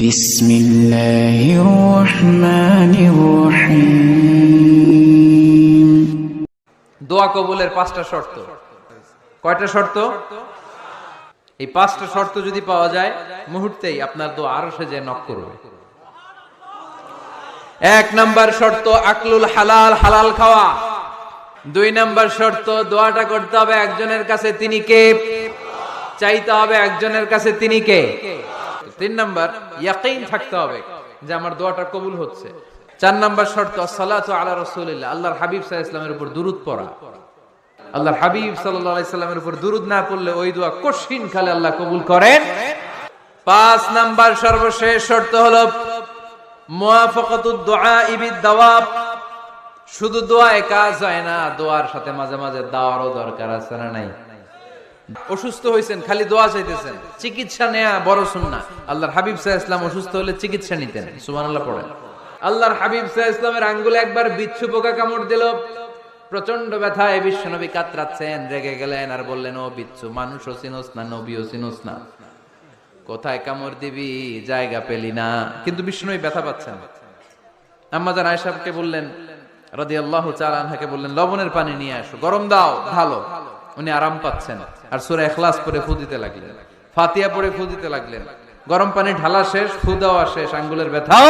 বিসমিল্লাহির রহমানির রহিম। দোয়া কবুলের 5টা শর্ত। কয়টা শর্ত? এই 5টা শর্ত যদি পাওয়া যায়, মুহূর্তেই আপনার দোয়া আরশে যে নক করবে। 1 নাম্বার শর্ত আকলুল হালাল, হালাল খাওয়া। 2 নাম্বার শর্ত দোয়াটা করতে হবে একজনের কাছে, তিনি কে? চাইতে হবে একজনের কাছে, তিনি কে? 3 নাম্বার ইয়াকিন থাকতে হবে যে আমার দোয়াটা কবুল হচ্ছে। 4 নাম্বার শর্ত সালাতু আলা রাসূলিল্লাহ, আল্লাহর হাবিব সাল্লাল্লাহু আলাইহি ওয়াসাল্লামের উপর দুরূদ পড়া। আল্লাহর হাবিব সাল্লাল্লাহু আলাইহি ওয়াসাল্লামের উপর দুরূদ না পড়লে ওই দোয়া কঠিন খালে আল্লাহ কবুল করেন। 5 নাম্বার সর্বশেষ শর্ত হলো মুওয়াফাকাতুদ দুআ বিদ দাওয়াব। শুধু দোয়ায় কাজ হয় না, দোয়ার সাথে মাঝে মাঝে দাওয়ারও দরকার আছে না নাই? অসুস্থ হয়েছেন, খালি দোয়া চাইতেছেন, চিকিৎসা নেয়া বড় সুন্নাহ। আল্লাহর হাবিব সাল্লাল্লাহু আলাইহি ওয়াসাল্লাম অসুস্থ হলে চিকিৎসা নিতেন, সুবহানাল্লাহ পড়েন। আল্লাহর হাবিব সাল্লাল্লাহু আলাইহি ওয়াসাল্লামের আঙ্গুলে একবার বিচ্ছু পোকা কামড় দিল, প্রচন্ড ব্যথায় বিশ্বনবী কাতরাচ্ছেন, রেগে গেলেন আর বললেন, ও বিচ্ছু, মানুষও চিনোস না, নবীও চিনোস না, কোথায় কামড় দিবি, জায়গা পেলি না। কিন্তু বিশ্বনবী ব্যথা পাচ্ছেন। আম্মা জান আয়েশাকে বললেন রাদিয়াল্লাহু তাআলা আনহাকে বললেন, লবণের পানি নিয়ে আসো, গরম দাও, ভালো। উনি আরাম পাচ্ছেন আর সূরা ইখলাস পড়ে ফু দিতে লাগলেন, ফাতিহা পড়ে ফু দিতে লাগলেন। গরম পানি ঢালা শেষ, ফু দেওয়া শেষ, আঙ্গুলের ব্যথাও।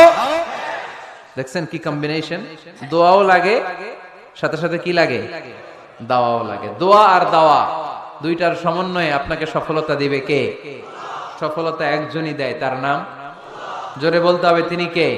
দেখছেন কি কম্বিনেশন? দোয়াও লাগে, সাথে সাথে কি লাগে? দাওয়াও লাগে। দোয়া আর দাওয়া দুইটার সমন্বয়ে আপনাকে সফলতা দিবে কে? সফলতা একজনই দেয়, তার নাম জোরে বলতে হবে, তিনি কে?